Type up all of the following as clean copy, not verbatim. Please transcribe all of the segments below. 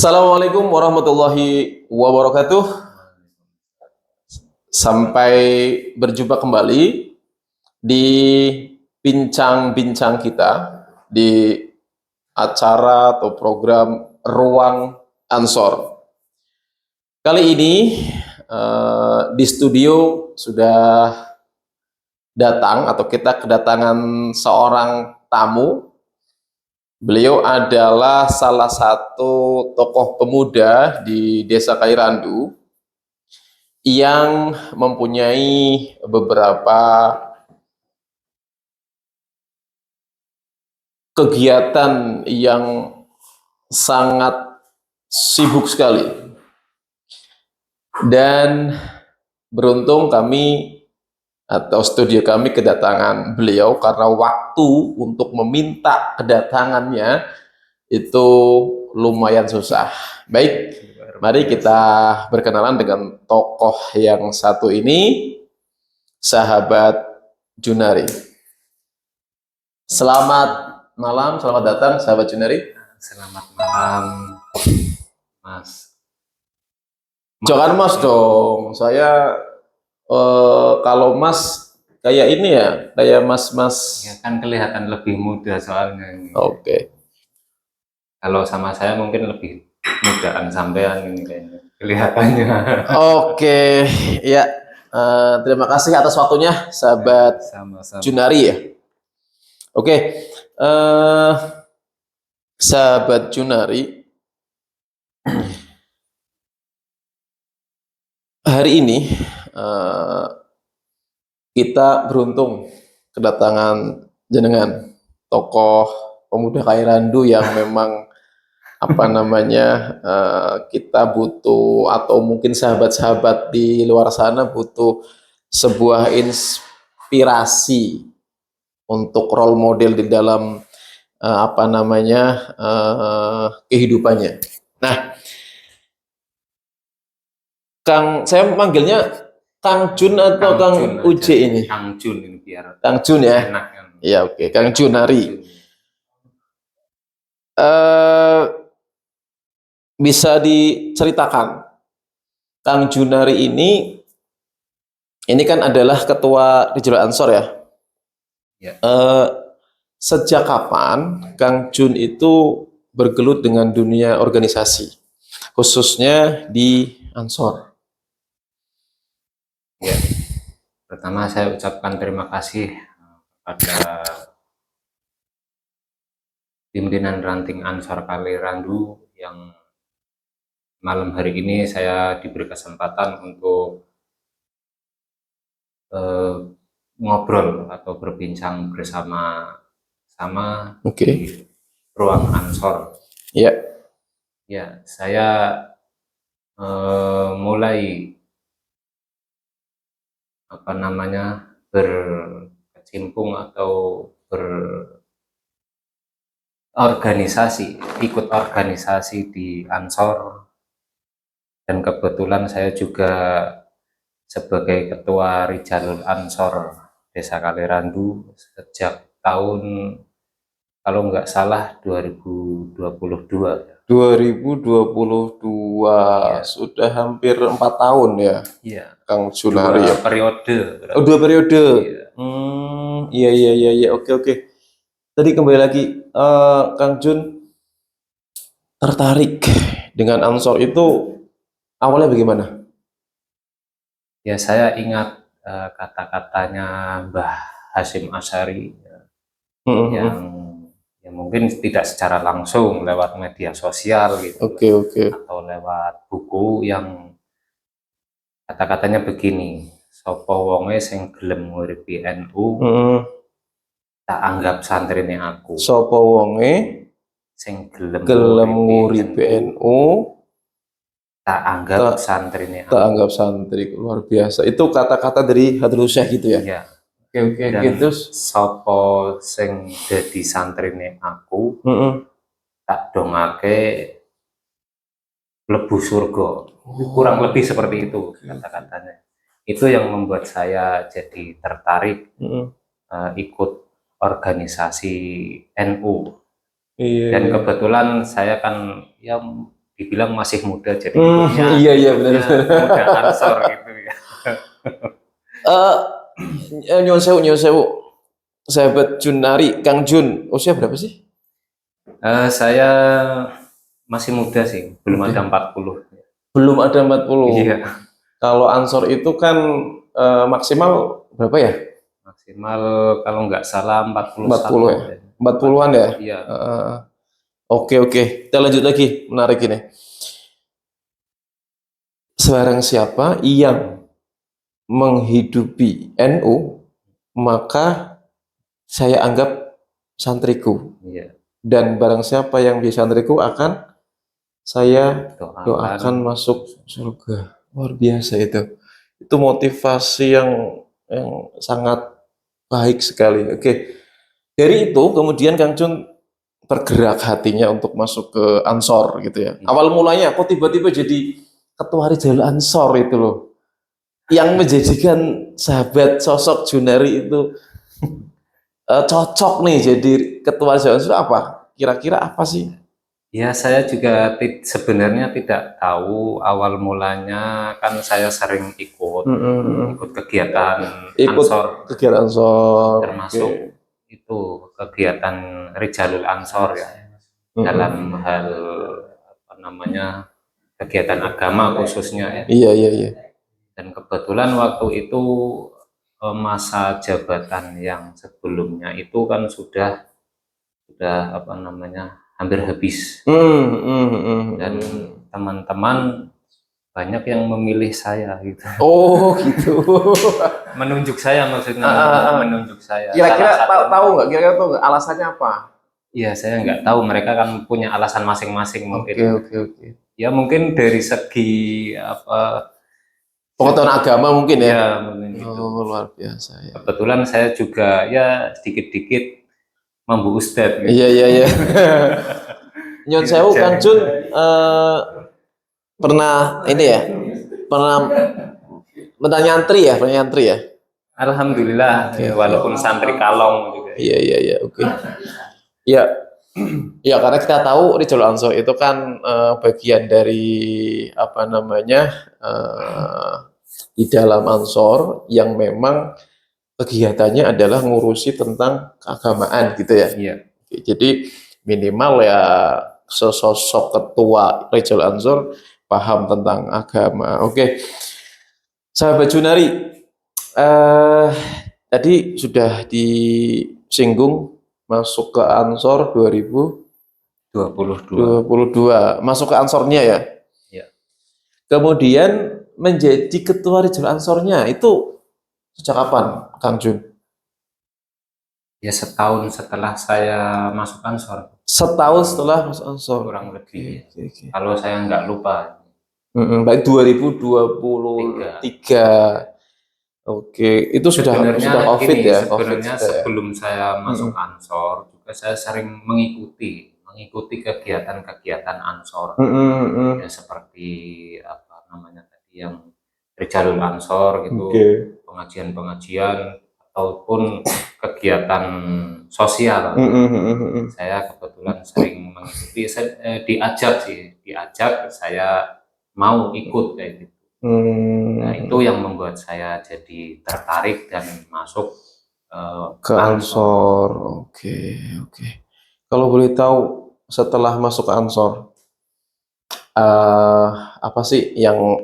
Assalamualaikum warahmatullahi wabarakatuh. Sampai berjumpa kembali di bincang-bincang kita di acara atau program Ruang Ansor. Kali ini di studio sudah datang atau kita kedatangan seorang tamu. Beliau adalah salah satu tokoh pemuda di Desa Kairandu yang mempunyai beberapa kegiatan yang sangat sibuk sekali. Dan beruntung kami atau studio kami kedatangan beliau karena waktu untuk meminta kedatangannya itu lumayan susah. Baik, mari kita berkenalan dengan tokoh yang satu ini, sahabat Junari. Selamat malam, selamat datang sahabat Junari. Selamat malam, Mas. Jangan Mas dong, saya kalau Mas kayak ini ya, kayak Mas-mas. Ya kan kelihatan lebih muda soalnya ini. Oke. Kalau sama saya mungkin lebih mudaan sampean ini kayaknya kelihatannya. Oke, ya. Terima kasih atas waktunya, sahabat Sama-sama. Junari ya. Oke, sahabat Junari, hari ini kita beruntung kedatangan jenengan tokoh pemuda Kairandu yang memang kita butuh atau mungkin sahabat-sahabat di luar sana butuh sebuah inspirasi untuk role model di dalam kehidupannya. Nah, Kang, saya manggilnya Kang Jun atau Kang Uje ini? Kang Jun ini biar Kang Jun ya? enak kan. Ya oke, Kang Junari. Bisa diceritakan, Kang Junari ini kan adalah ketua Rijal Ansor ya? Ya. Sejak kapan Kang Jun itu bergelut dengan dunia organisasi, khususnya di Ansor? Ya. Pertama saya ucapkan terima kasih pada pimpinan ranting Ansor Kairandu yang malam hari ini saya diberi kesempatan untuk ngobrol atau berbincang bersama di Ruang Ansor. Ya. Ya, saya mulai berkecimpung atau ikut organisasi di Ansor, dan kebetulan saya juga sebagai ketua Rijalul Ansor Desa Kairandu sejak tahun, kalau nggak salah, 2022. 2022, ya. Sudah hampir 4 tahun ya, ya. Kang Junari ya? Periode. Oh, 2 periode. Iya. Iya. Oke. Tadi kembali lagi, Kang Jun tertarik dengan Ansor itu awalnya bagaimana? Ya, saya ingat kata-katanya Mbah Hasyim Asy'ari yang mungkin tidak secara langsung lewat media sosial gitu. Oke. Atau lewat buku, yang kata-katanya begini: sapa wonge sing gelem nguripi NU, tak anggap santrine aku. Sapa wonge sing gelem nguripi NU, tak anggap santrine aku. Tak anggap santri. Luar biasa. Itu kata-kata dari Hadrul Syekh gitu ya? Iya. Oke. Terus sapa sing dadi santrine aku, tak dongake mlebu surga. Kurang lebih seperti itu kata-katanya. Itu yang membuat saya jadi tertarik ikut organisasi NU. Dan kebetulan saya kan ya dibilang masih muda jadi ikutnya iya benar. muda Ansor gitu ya. Nyun sewu, sahabat Junari, Kang Jun, usia berapa sih? Saya masih muda sih, belum Oke. ada 40. Belum ada 40. Iya, Kalau Ansor itu kan maksimal berapa ya? maksimal kalau nggak salah 40 ya? 41. 40-an ya? Iya. Oke. Kita lanjut lagi, menarik ini. Sebarang siapa yang menghidupi NU, maka saya anggap santriku. Iya. Dan barang siapa yang bisa santriku akan saya Doakan. doakan masuk surga. Luar biasa itu. Itu motivasi yang sangat baik sekali. Oke. Dari itu kemudian Kang Jun bergerak hatinya untuk masuk ke Ansor gitu ya. Awal mulanya kok tiba-tiba jadi ketua Rijal Ansor itu loh. Yang menjadikan sahabat sosok Junari itu cocok nih jadi ketua Rijal Ansor apa? Kira-kira apa sih? Ya, saya juga sebenarnya tidak tahu awal mulanya, kan saya sering ikut kegiatan Ansor, kegiatan Ansor, termasuk itu kegiatan Rijalul Ansor ya, dalam hal apa namanya kegiatan agama khususnya ya. Iya. Dan kebetulan waktu itu masa jabatan yang sebelumnya itu kan sudah apa namanya hampir habis. Dan teman-teman banyak yang memilih saya gitu. Oh gitu. Menunjuk saya maksudnya, menunjuk saya. Kira-kira tahu nggak alasannya apa? Iya, saya nggak tahu, mereka kan punya alasan masing-masing mungkin. Oke. Ya mungkin dari segi apa Pengetahuan agama mungkin ya. ya mungkin gitu. Oh, luar biasa ya. Kebetulan saya juga ya sedikit-dikit mambu ustad gitu. Iya. Nyun sewu Kang Jun pernah ini ya, pernah nyantri ya. Alhamdulillah, walaupun santri kalong juga. Iya, oke. Ya, ya karena kita tahu Rijal Ansor itu kan bagian dari apa namanya di dalam Ansor yang memang kegiatannya adalah ngurusi tentang keagamaan gitu ya. Iya. Jadi minimal ya sesosok ketua Rijal Ansor paham tentang agama. Oke. Sahabat Junari, tadi sudah disinggung masuk ke Ansor 2022. Masuk ke Ansornya ya? Iya. Kemudian menjadi ketua Rijal Ansornya itu sejak kapan, Kang Jun? Ya setahun setelah saya masuk Ansor. Setahun setelah masuk Ansor. Kurang lebih. Oke. Kalau saya nggak lupa. Baik 2023. Oke, itu sudah COVID gini, ya? Sebenarnya sebelum saya masuk Ansor juga saya sering mengikuti kegiatan-kegiatan Ansor. Ya seperti apa namanya tadi yang Rijalul Ansor gitu, pengajian-pengajian ataupun kegiatan sosial. Saya kebetulan sering mengikuti, diajak saya mau ikut kayak gitu. Nah, itu yang membuat saya jadi tertarik dan masuk ke Ansor. Oke. Kalau boleh tahu setelah masuk ke Ansor, apa sih yang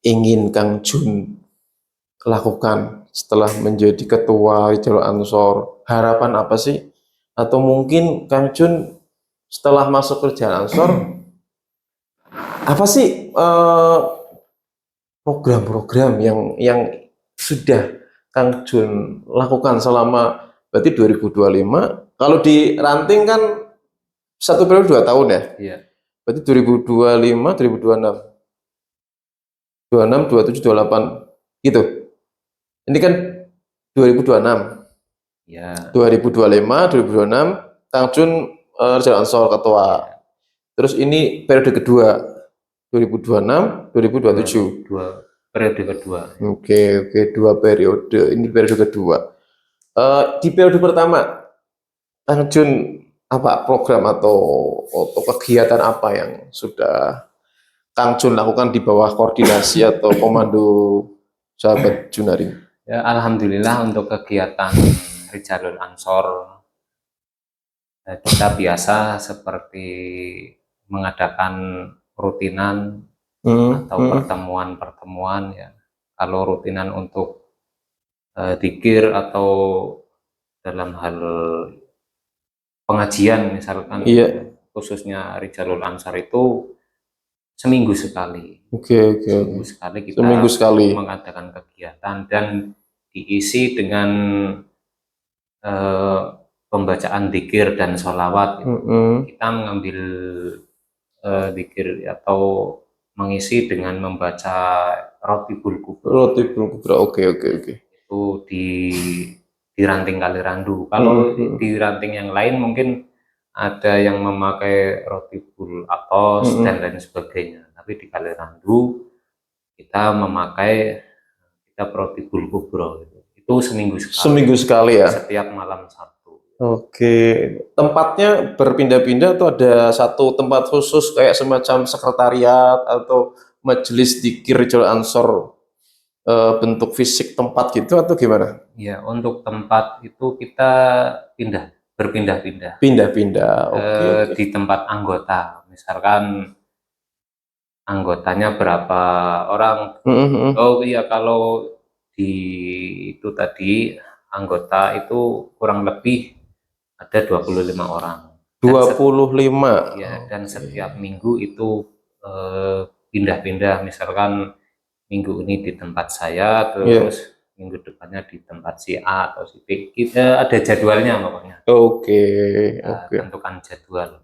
ingin Kang Jun lakukan setelah menjadi ketua Rijal Ansor? Harapan apa sih? Atau mungkin Kang Jun setelah masuk ke Rijal Ansor, apa sih program-program yang sudah Kang Jun lakukan selama berarti 2025? Kalau di ranting kan satu periode 2 tahun ya? Iya. Berarti 2025, 2026, 26, 27, 28 gitu. Ini kan 2026. Ya. 2025, 2026 Kang Jun Rijal Ansor ketua. Terus ini periode kedua 2026, 2027. Periode kedua. Oke, 2 periode. Ini periode kedua. Di periode pertama, Kang Jun apa program atau kegiatan apa yang sudah Kang Jun lakukan di bawah koordinasi atau komando sahabat Junari? Ya, alhamdulillah untuk kegiatan Rijalul Ansor kita biasa seperti mengadakan rutinan atau pertemuan-pertemuan ya. Kalau rutinan untuk dzikir atau dalam hal pengajian misalkan, khususnya Rijalul Ansor itu seminggu sekali. Seminggu sekali kita mengadakan kegiatan dan diisi dengan pembacaan dzikir dan sholawat. Kita mengambil dzikir atau mengisi dengan membaca Rotibul Kubro. Oke. Itu di ranting Kalirandu. Kalau di ranting yang lain mungkin ada yang memakai Rotibul Atos dan lain sebagainya. Tapi di Kalirandu kita memakai kitab Rotibul Kubro. Itu seminggu sekali. Seminggu sekali ya. Setiap malam Sabtu. Oke, tempatnya berpindah-pindah atau ada satu tempat khusus kayak semacam sekretariat atau majelis dzikir Rijalul Ansor, bentuk fisik tempat gitu atau gimana? Ya, untuk tempat itu kita berpindah-pindah. Oke. Di tempat anggota, misalkan anggotanya berapa orang. Oh iya, kalau di itu tadi anggota itu kurang lebih ada 25 orang. 25. Ya, dan setiap minggu itu pindah-pindah, misalkan minggu ini di tempat saya, terus minggu depannya di tempat si A atau si B. Kita ada jadwalnya pokoknya. Oke. Tentukan jadwal.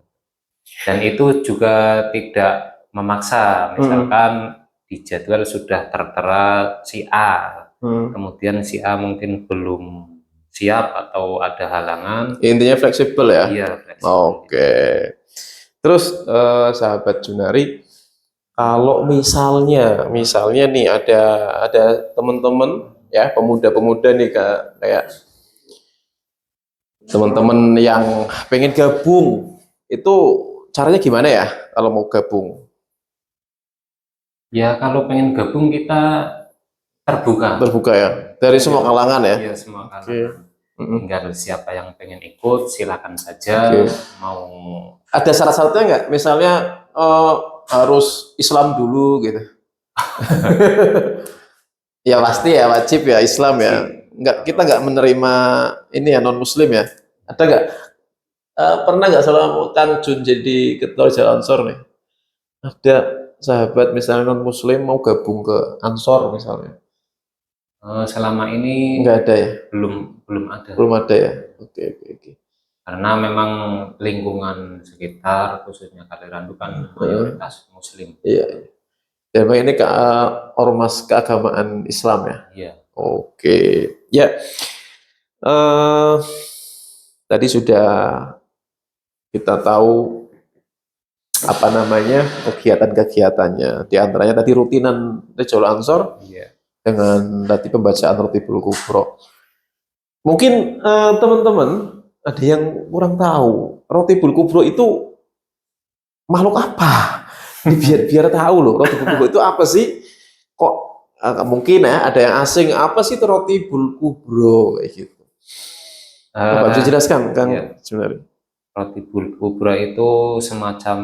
Dan itu juga tidak memaksa, misalkan di jadwal sudah tertera si A, kemudian si A mungkin belum siap atau ada halangan. Intinya fleksibel ya? Iya, fleksibel. Oke. Terus sahabat Junari, kalau misalnya nih ada teman-teman ya, pemuda-pemuda nih kayak teman-teman yang pengen gabung, itu caranya gimana ya kalau mau gabung? Ya, kalau pengen gabung kita terbuka ya, dari semua kalangan ya? Iya, semua kalangan. Tinggal siapa yang pengen ikut, silakan saja. Mau ada syarat-syaratnya nggak? Misalnya harus Islam dulu gitu? Ya pasti ya, wajib ya Islam ya. Kita nggak menerima ini ya non Muslim ya. Ada nggak? Pernah nggak selama Kang Jun jadi ketua Rijalul Ansor nih? Ada sahabat misalnya non Muslim mau gabung ke Ansor misalnya? Selama ini nggak ada ya? Belum ada. Belum ada ya? Oke. Karena memang lingkungan sekitar, khususnya Kalirandu kan mayoritas Muslim. Iya. Dan ini ormas keagamaan Islam ya? Iya. Oke. Ya. Tadi sudah kita tahu apa namanya kegiatan-kegiatannya. Di antaranya tadi rutinan Rijalul Ansor. Iya. Dengan tadi pembacaan Rotibul Kubro. Mungkin teman-teman ada yang kurang tahu Rotibul Kubro itu makhluk apa? Biar tahu loh, Rotibul Kubro itu apa sih? Kok mungkin ya ada yang asing, apa sih itu Rotibul Kubro kayak gitu? Coba bisa jelaskan Kang sebenarnya. Rotibul Kubro itu semacam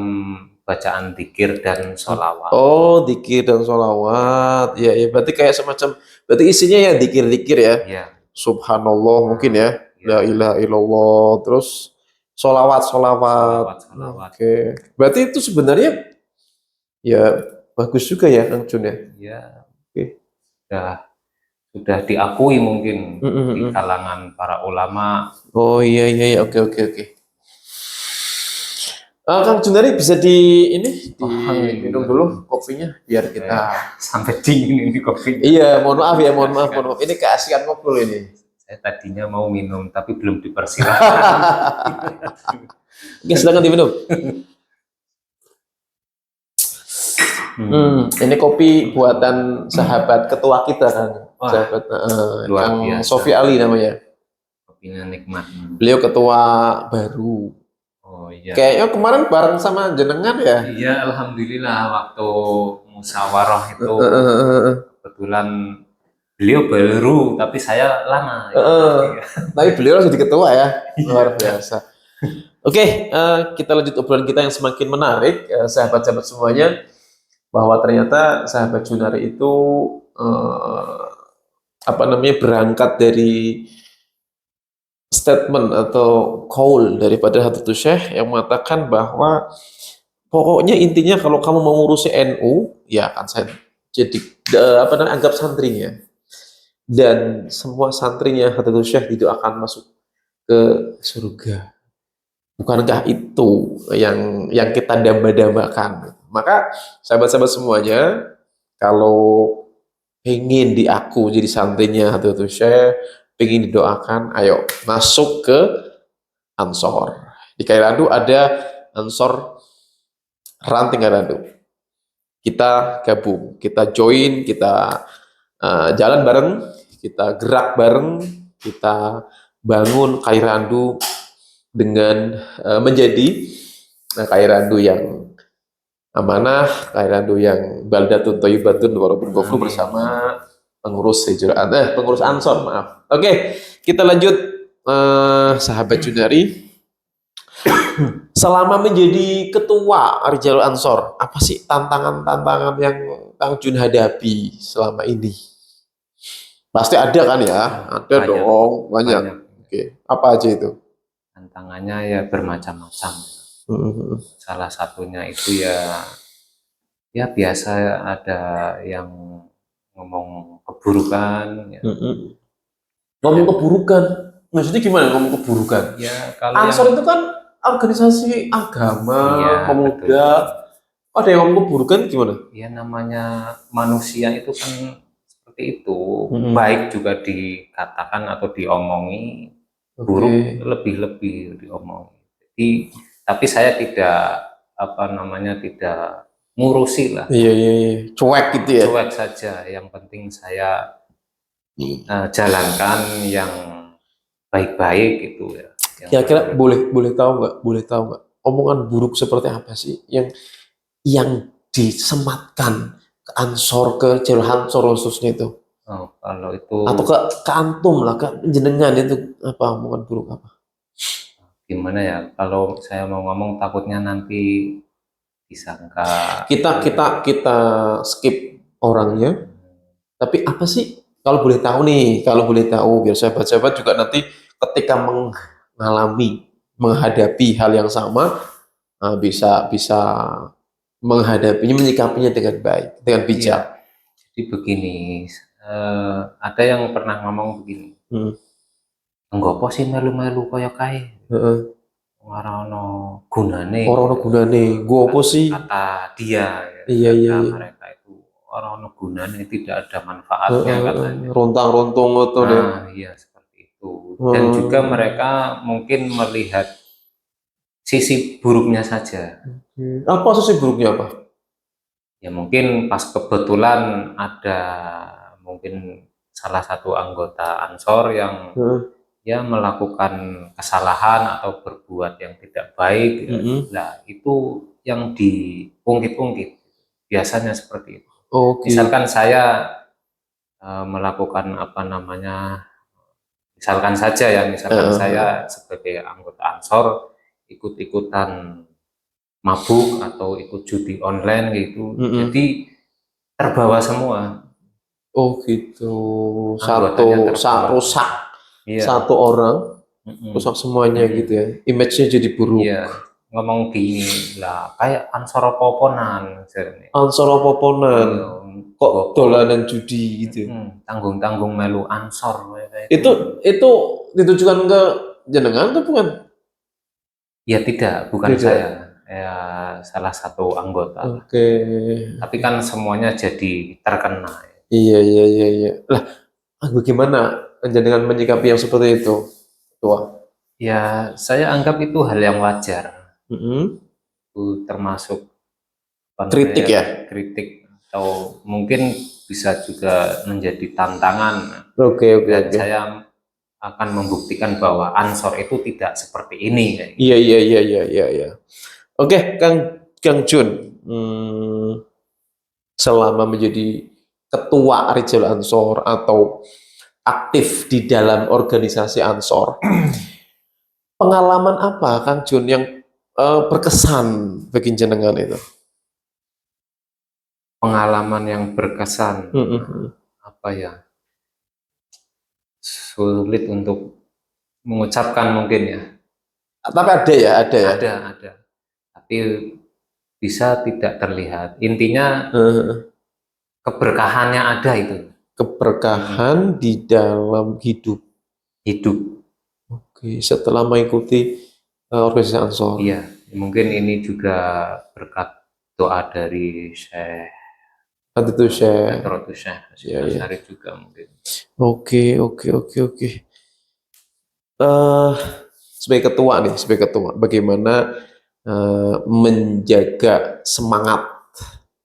bacaan dzikir dan sholawat. Oh, dzikir dan sholawat. Ya, berarti kayak semacam, berarti isinya ya dzikir-dzikir ya. Iya. Subhanallah mungkin ya. La ilaha illallah. Terus sholawat. Oke. Berarti itu sebenarnya ya bagus juga ya Kang Jun ya. Iya. Oke. Sudah diakui mungkin di kalangan para ulama. Oh iya. Oke. Kang Junari bisa diminum dulu kopinya biar kita sampai dingin ini kopinya. Iya, mohon maaf. Ini keasikan ngobrol ini. Saya tadinya mau minum tapi belum dipersilakan. Oke, silakan diminum. Ini kopi buatan sahabat ketua kita kan, sahabat Kang Sofi Ali namanya. Kopinya nikmat. Beliau ketua baru. Oh iya. Kayaknya kemarin bareng sama jenengan ya. Iya, alhamdulillah waktu musyawarah itu kebetulan beliau baru, tapi saya lama. Iya. Tapi beliau jadi ketua ya, luar Iya. biasa. Oke, kita lanjut obrolan kita yang semakin menarik, sahabat-sahabat semuanya, bahwa ternyata sahabat Junari itu eh, apa namanya berangkat dari statement atau call daripada Hadratus Syekh yang mengatakan bahwa pokoknya intinya kalau kamu mau ngurusi NU, ya akan saya jadi apa namanya anggap santrinya, dan semua santrinya Hadratus Syekh itu akan masuk ke surga. Bukankah itu yang kita damba-dambakan? Maka sahabat-sahabat semuanya, kalau ingin diaku jadi santrinya Hadratus Syekh, ingin didoakan, ayo masuk ke Ansor. Di Kairandu ada Ansor Ranting Kairandu. Kita gabung, kita join, kita jalan bareng, kita gerak bareng, kita bangun Kairandu dengan menjadi Kairandu yang amanah, Kairandu yang baldatun thayyibatun warabun ghafur bersama pengurus pengurus Ansor, maaf. Oke, kita lanjut sahabat Junari. Selama menjadi ketua Jalur Ansor, apa sih tantangan-tantangan yang Kang Jun hadapi selama ini? Pasti ada kan ya? Ada Banyak, dong, banyak. banyak. Oke, apa aja itu? Tantangannya ya bermacam-macam. Hmm. Salah satunya itu ya biasa ada yang ngomong keburukan. Ya. Ngomong keburukan, maksudnya gimana ngomong keburukan? Ya kalau Ansor yang itu kan organisasi agama, iya pemuda. betul. Ada yang ngomong keburukan gimana? Ya namanya manusia itu kan seperti itu. Mm-mm. Baik juga dikatakan atau diomongi, buruk lebih-lebih diomongi. Jadi tapi saya tidak apa namanya tidak ngurusi lah. Iya, iya, iya. Cuek gitu ya. Cuek saja. Yang penting saya jalankan yang baik-baik gitu ya. Kira-kira boleh tahu nggak? Boleh tahu nggak? Omongan buruk seperti apa sih yang disematkan ke Ansor, ke Jalur Ansor khususnya itu? Oh, kalau itu Atau ke antum lah, ke jenengan itu apa omongan buruk apa? gimana ya? Kalau saya mau ngomong takutnya nanti disangka Kita skip orangnya. Tapi apa sih? Kalau boleh tahu nih, kalau boleh tahu biar sahabat-sahabat juga nanti ketika menghadapi hal yang sama, bisa bisa menghadapinya, menyikapinya dengan baik, dengan bijak. iya. Jadi begini, ada yang pernah ngomong begini, Hmm. nggopo sih melu-melu kaya kae, Heeh. ora ono gunane Orang gitu. gunane, gue apa sih? Kata dia, ya, Iya, iya, kata iya. mereka itu orang ono gunane, tidak ada manfaatnya katanya. Rontang-rontong itu deh. Nah, iya seperti itu. Dan juga mereka mungkin melihat sisi buruknya saja. Apa sih buruknya apa? Ya mungkin pas kebetulan ada mungkin salah satu anggota Ansor yang Heeh. ya melakukan kesalahan atau berbuat yang tidak baik ya. Mm-mm. Nah, itu yang diungkit-ungkit. Biasanya seperti itu. Oke. Misalkan saya melakukan apa namanya, misalkan saja ya, misalkan saya sebagai anggota Ansor ikut-ikutan mabuk atau ikut judi online gitu, Mm-mm. jadi terbawa semua Oh gitu. anggotanya Rusak iya. satu orang, Mm-mm. rusak semuanya gitu ya. Image-nya jadi buruk. Iya, ngomong gini lah kayak Ansor poponan Ansor poponan. Kok dolanan judi gitu. tanggung-tanggung melu Ansor Itu ditujukan ke jenengan atau bukan? ya tidak, bukan Tidak. saya ya salah satu anggota. Oke. Tapi kan semuanya jadi terkena. Iya, iya, iya, iya. Lah, bagaimana jenengan menyikapi yang seperti itu, Tua? Ya saya anggap itu hal yang wajar. Mm-mm. Itu termasuk Kritik ya? kritik atau mungkin bisa juga menjadi tantangan. Oke. Dan saya akan membuktikan bahwa Ansor itu tidak seperti ini. Kayak gitu. Iya. Oke, Kang Jun, selama menjadi ketua Rijal Ansor atau aktif di dalam organisasi Ansor, pengalaman apa Kang Jun yang berkesan bagi jenengan itu? Pengalaman yang berkesan, apa ya, sulit untuk mengucapkan mungkin ya. Tapi ada ya. Ada. Tapi bisa tidak terlihat. Intinya keberkahannya ada itu. Keberkahan di dalam hidup. Oke, setelah mengikuti organisasi Ansor. Iya, mungkin ini juga berkat doa dari Syekh Nanti itu saya. Hadratus Syekh Iya. Hasyari juga mungkin. Oke. Sebagai ketua, bagaimana menjaga semangat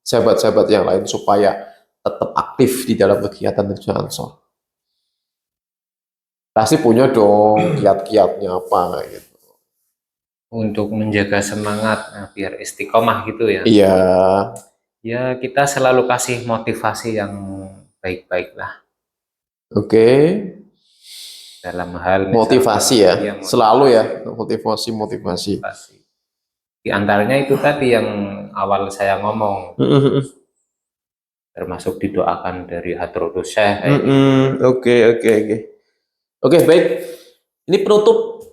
sahabat-sahabat yang lain supaya tetap aktif di dalam kegiatan Rijal Ansor? Pasti punya dong kiat-kiatnya apa gitu. Untuk menjaga semangat, biar istiqomah gitu ya. Iya. Ya, kita selalu kasih motivasi yang baik-baik lah. Oke. Dalam hal Motivasi ya, iya, selalu ya, motivasi. motivasi. Di antaranya itu tadi yang awal saya ngomong, termasuk didoakan dari Hadratus Syekh. Oke, baik. Ini penutup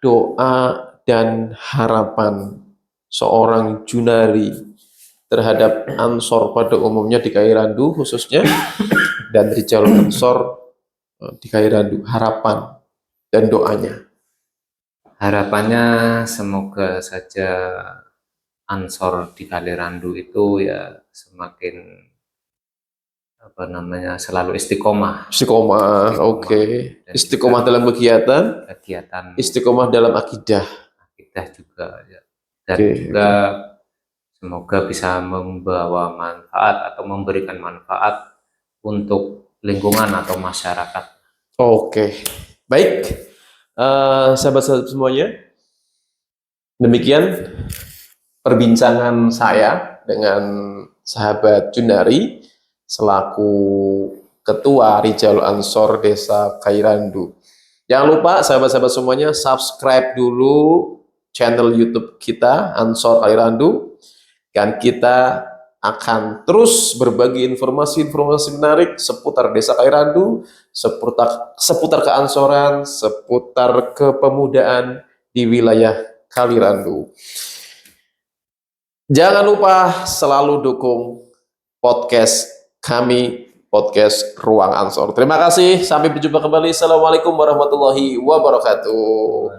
doa dan harapan seorang Junari terhadap Ansor pada umumnya di Kairandu khususnya dan Rijal Ansor di Kairandu, harapan dan doanya. Harapannya semoga saja Ansor di Kalirandu itu ya semakin selalu istiqomah. Oke. Istiqomah dalam kegiatan, istiqomah dalam akidah juga ya. Dan juga semoga bisa membawa manfaat atau memberikan manfaat untuk lingkungan atau masyarakat. Oke. Baik, sahabat-sahabat semuanya, demikian perbincangan saya dengan sahabat Junari selaku Ketua Rijal Ansor Desa Kairandu. Jangan lupa sahabat-sahabat semuanya subscribe dulu channel YouTube kita Ansor Kairandu, dan kita akan terus berbagi informasi-informasi menarik seputar Desa Kairandu, seputar keansoran, seputar kepemudaan di wilayah Kalirandu. Jangan lupa selalu dukung podcast kami, podcast Ruang Ansor. Terima kasih, sampai berjumpa kembali. Assalamualaikum warahmatullahi wabarakatuh.